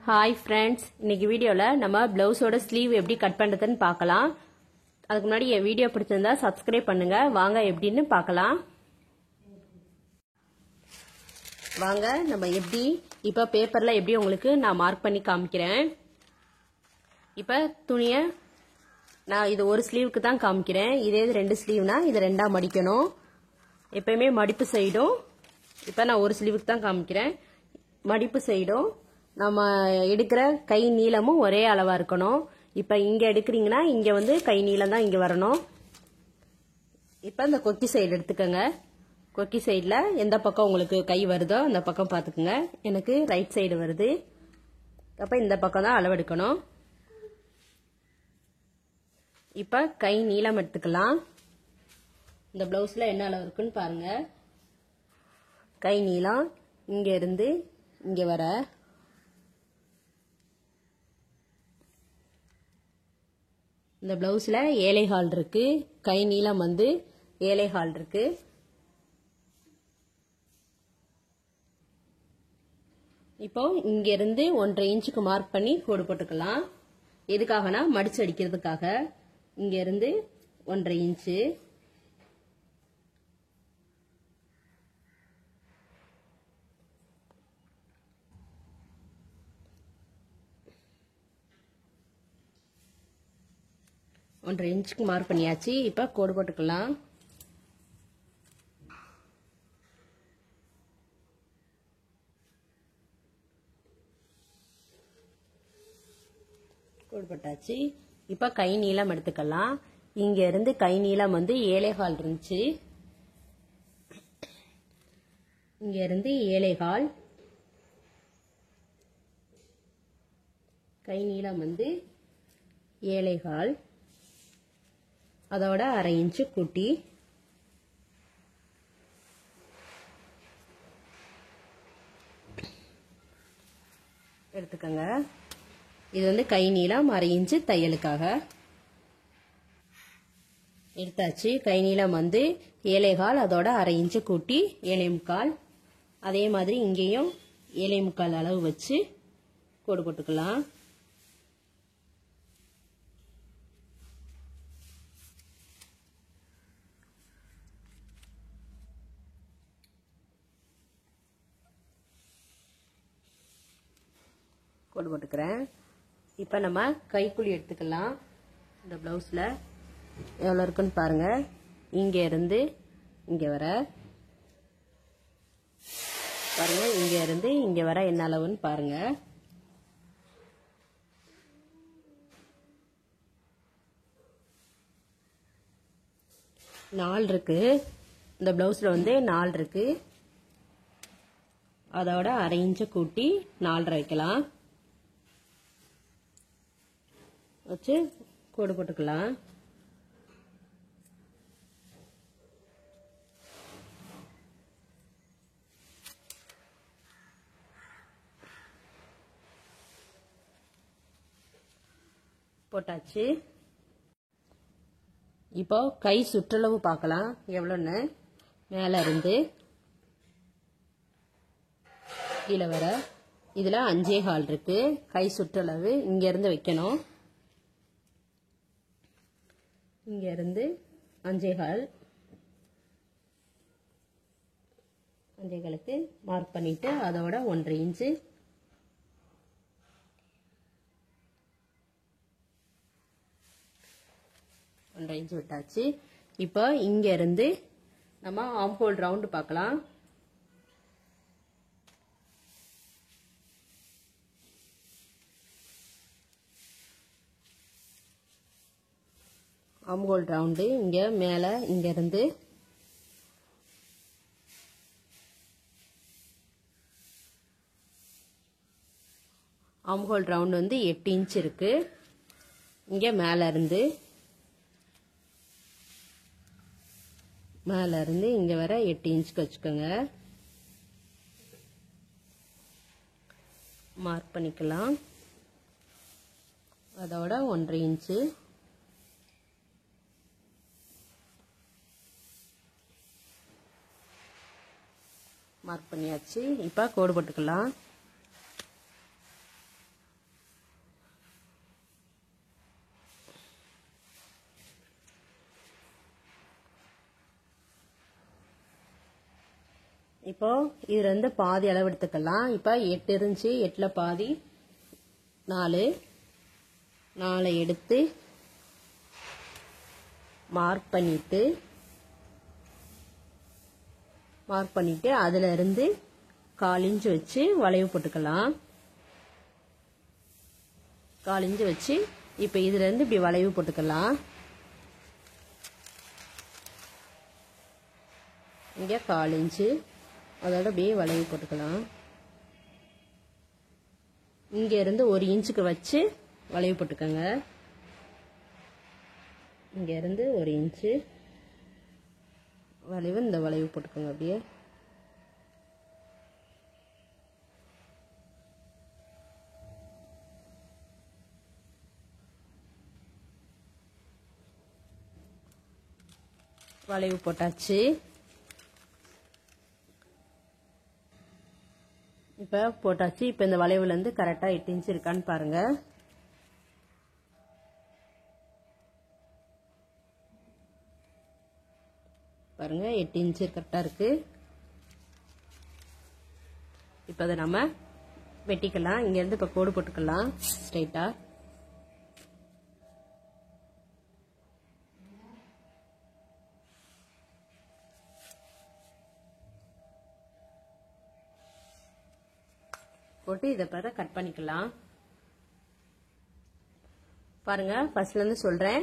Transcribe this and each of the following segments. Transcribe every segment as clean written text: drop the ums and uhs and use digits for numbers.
Hi friends, இன்னைக்கு வீடியோல நம்ம பிளவுஸோட ஸ்லீவ் எப்படி கட் பண்றதுன்னு பார்க்கலாம். அதுக்கு முன்னாடி என் வீடியோ பிடிச்சிருந்தா சப்ஸ்கிரைப் பண்ணுங்க. வாங்க எப்படின்னு பார்க்கலாம். வாங்க நம்ம எப்படி இப்ப பேப்பர்ல எப்படி உங்களுக்கு நான் மார்க் பண்ணி காமிக்கிறேன். இப்ப துணியை நான் இது ஒரு ஸ்லீவுக்கு தான் காமிக்கிறேன். இதே ரெண்டு ஸ்லீவ்னா இது ரெண்டா மடிக்கணும். எப்பயுமே மடிப்பு சைடும் இப்ப நான் ஒரு ஸ்லீவுக்கு தான் காமிக்கிறேன். மடிப்பு சைடும் நம்ம எடுக்கிற கை நீளமும் ஒரே அளவா இருக்கணும். இப்ப இங்க எடுக்கிறீங்கன்னா இங்க வந்து கை நீளம் தான் இங்க வரணும். இப்ப இந்த கொக்கி சைடு எடுத்துக்கோங்க. கொக்கி சைடுல எந்த பக்கம் உங்களுக்கு கை வருதோ அந்த பக்கம் பாத்துக்கோங்க. எனக்கு ரைட் சைடு வருது. அப்ப இந்த பக்கம் தான் அளவு எடுக்கணும். இப்ப கை நீளம் எடுத்துக்கலாம். இந்த பிளவுஸ்ல என்ன அளவு இருக்குன்னு பாருங்க. கை நீளம் இங்க இருந்து இங்க வர இந்த பிளவுஸ்ல 7.25 இருக்கு. கை நீளம் வந்து 7.25 இருக்கு. இப்போ இங்க இருந்து 1.5 இன்ச்சுக்கு மார்க் பண்ணி கோடு போட்டுக்கலாம். எதுக்காகனா மடிச்சு அடிக்கிறதுக்காக. இங்க இருந்து 1.5 இன்ச்சு. ஒன்றரை இன்ச்சுக்கு மார்க் பண்ணியாச்சு. இப்ப கோடு போட்டுக்கலாம். கோடு போட்டாச்சு. இப்ப கை நீளம் எடுத்துக்கலாம். இங்க இருந்து கை நீளம் வந்து 7.25 இருந்துச்சு. இங்க இருந்து 7.25. கை நீளம் வந்து 7.25. அதோட 1/2 இன்ச்சு கூட்டி எடுத்துக்கங்க. இது வந்து கை நீளம் 1/2 இன்ச்சு தையலுக்காக எடுத்தாச்சு. கை நீளம் வந்து 7.25. அதோட 1/2 இன்ச்சு கூட்டி 7.25. அதே மாதிரி இங்கேயும் 7.25 அளவு வச்சு கோடு போட்டுக்கலாம். கோடு போட்டுக்கிறேன். இப்ப நம்ம கைக்குழி எடுத்துக்கலாம். இந்த பிளவுஸ்ல எவ்வளவு இருக்குன்னு பாருங்க. இங்க இருந்து இங்க வர பாருங்க. இங்க இருந்து இங்க வர என்ன அளவுன்னு பாருங்க. நாலு இருக்கு. இந்த பிளவுஸ்ல வந்து 4 இருக்கு. அதோட 1/2 இன்ச்சு கூட்டி 4.5 வைக்கலாம். வச்சு கோடு போட்டுக்கலாம். போட்டாச்சு. இப்போ கை சுற்றளவு பார்க்கலாம் எவ்வளோன்னு. மேல இருந்து கீழே வர இதுல 5.25 இருக்கு. கை சுற்றளவு இங்க இருந்து வைக்கணும். இங்க இருந்து 5.25க்கு மார்க் பண்ணிட்டு அதோட 1.5 இன்ச்சு விட்டாச்சு. இப்போ இங்க இருந்து நம்ம ஆம் ஹோல் ரவுண்ட் பார்க்கலாம். ஆம் ஹோல் ரவுண்டு இங்க மேல இங்க இருந்து ஆம் ஹோல் ரவுண்ட் வந்து 8 இன்ச் இருக்கு. இங்க மேல இருந்து இங்க வர 8 இன்ச்சுக்கு வச்சுக்கோங்க. மார்க் பண்ணிக்கலாம். அதோட 1.5 இன்ச்சு மார்க் பண்ணியாச்சு. இப்ப கோடு போட்டுக்கலாம். இப்போ இதுல இருந்து பாதி அளவு எடுத்துக்கலாம். இப்போ 8 இருந்துச்சு, 8ல பாதி 4 எடுத்து மார்க் பண்ணிட்டு அதுல இருந்து 1/4 இன்ச் வச்சு வளைவு போட்டுக்கலாம். 1/4 இன்ச் வச்சு இப்போ இதுல இருந்து இப்படி வளைவு போட்டுக்கலாம். இங்க 1/4 இன்ச் அதோட அப்படியே வளைவு போட்டுக்கலாம். இங்க இருந்து 1 இன்ச்சுக்கு வச்சு வளைவு போட்டுக்கோங்க. இங்க இருந்து 1 இன்ச்சு வளைவு, இந்த வளைவு போட்டுக்கோங்க. அப்படியே வளைவு போட்டாச்சு. இப்போ போட்டாச்சு. இப்போ இந்த வளைவுல இருந்து கரெக்டா 8 இன்ச் இருக்கான்னு பாருங்க. பாருங்க 8 இன்ச் கரெக்டா இருக்கு. இப்போ அதை நம்ம வெட்டிக்கலாம். இங்க இருந்து இப்போ கோடு போட்டுக்கலாம் ஸ்ட்ரைட்டா. போட்டு இதை பாரு கட் பண்ணிக்கலாம். பாருங்க ஃபர்ஸ்ட்ல இருந்து சொல்றேன்.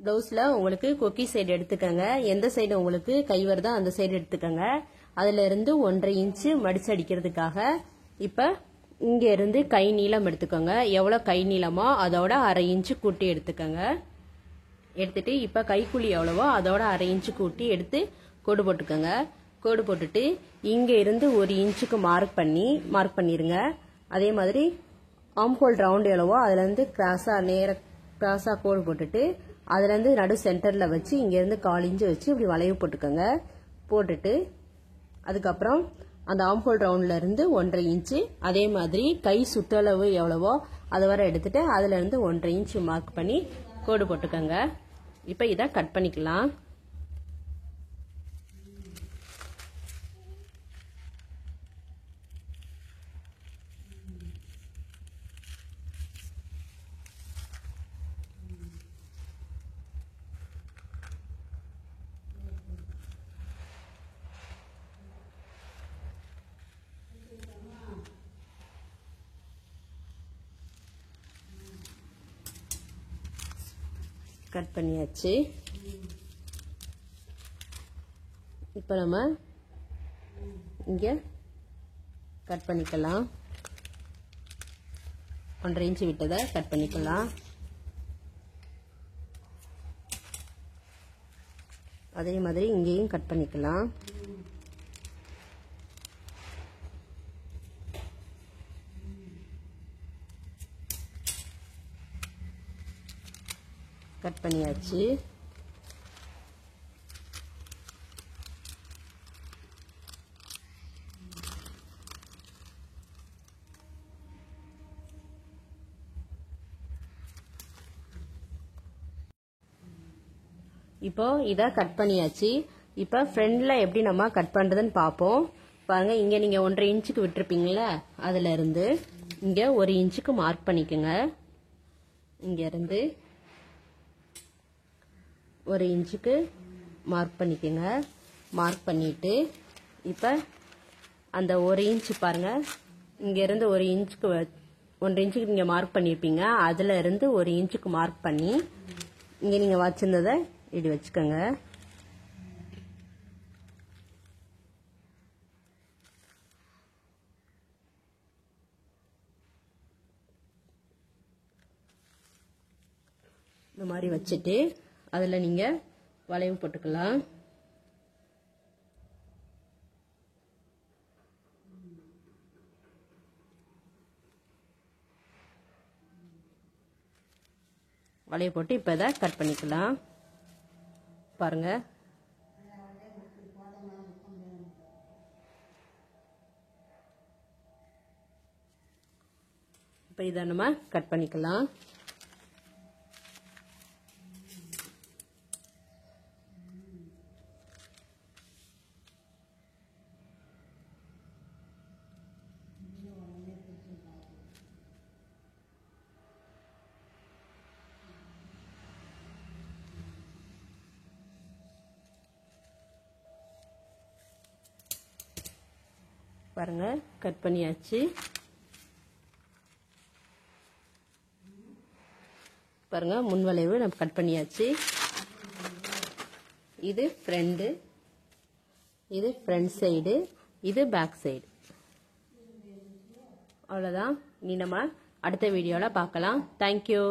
ப்ளவுஸ்ல உங்களுக்கு கொக்கி சைடு எடுத்துக்கங்க. எந்த சைடு உங்களுக்கு கை வருதோ அந்த சைடு எடுத்துக்கங்க. அதுல இருந்து 1/2 இன்ச் மடிச்சு அடிக்கிறதுக்காக இப்ப இங்க இருந்து கை நீளம் எடுத்துக்கோங்க. எவ்வளவு கை நீளமோ அதோட 1/2 இன்ச் கூட்டி எடுத்துக்கங்க. எடுத்துட்டு இப்ப கைக்குழி எவ்வளவோ அதோட 1/2 இன்ச் கூட்டி எடுத்து கோடு போட்டுக்கோங்க. கோடு போட்டுட்டு இங்க இருந்து 1 இன்ச்சுக்கு மார்க் பண்ணிருங்க. அதே மாதிரி ஆம்ஹோல் ரவுண்ட் எவ்வளவோ அதுல இருந்து கிராஸா கோடு போட்டுட்டு அதுல இருந்து நடு சென்டர்ல வச்சு இங்க இருந்து 1/4 இன்ச் வச்சு இப்படி வளைவு போட்டுக்கோங்க. போட்டுட்டு அதுக்கப்புறம் அந்த ஆம்ஹோல் ரவுண்ட்ல இருந்து 1/2 இன்ச், அதே மாதிரி கை சுற்றளவு எவ்வளவோ அதை வர எடுத்துட்டு அதுல இருந்து 1/2 இன்ச் மார்க் பண்ணி கோடு போட்டுக்கோங்க. இப்ப இதை கட் பண்ணிக்கலாம். கட் பண்ணியாச்சு. இப்போ நம்ம இங்க கட் பண்ணிக்கலாம். 1/2 இன்ச் விட்டதை கட் பண்ணிக்கலாம். அதே மாதிரி இங்கேயும் கட் பண்ணிக்கலாம். கட் பண்ணியாச்சு. இப்போ இத கட் பண்ணியாச்சு. இப்போ ஃப்ரண்ட்ல எப்படி நம்ம கட் பண்றதுன்னு பாப்போம். பாருங்க இங்க நீங்க 1/2 இன்ச்சுக்கு விட்டுருப்பீங்கல்ல அதுல இருந்து இங்க 1 இன்ச்சுக்கு மார்க் பண்ணிக்கோங்க. இங்க இருந்து 1 இன்ச்சுக்கு மார்க் பண்ணிக்கோங்க. மார்க் பண்ணிட்டு இப்ப அந்த 1 இன்ச் பாருங்க இங்க இருந்து 1 இன்ச்சுக்கு 1/2 இன்ச்சுக்கு நீங்க மார்க் பண்ணிருப்பீங்க. அதுல இருந்து 1 இன்ச்சுக்கு மார்க் பண்ணி இங்க நீங்க வச்சிருந்ததை இப்படி வச்சுக்கோங்க. இந்த மாதிரி வச்சுட்டு அதுல நீங்க வளைவு போட்டுக்கலாம். வளைவு போட்டு இப்ப இதை கட் பண்ணிக்கலாம். பாருங்க இப்ப இதை நம்ம கட் பண்ணிக்கலாம். பாருங்க கட் பண்ணியாச்சு. பாருங்க முன் வளைவு நம்ம கட் பண்ணியாச்சு. இது ஃப்ரண்ட், இது ஃப்ரண்ட் சைடு, இது பேக் சைடு. அவ்வளோதான். இனி நம்ம அடுத்த வீடியோவில் பார்க்கலாம். தேங்க்யூ.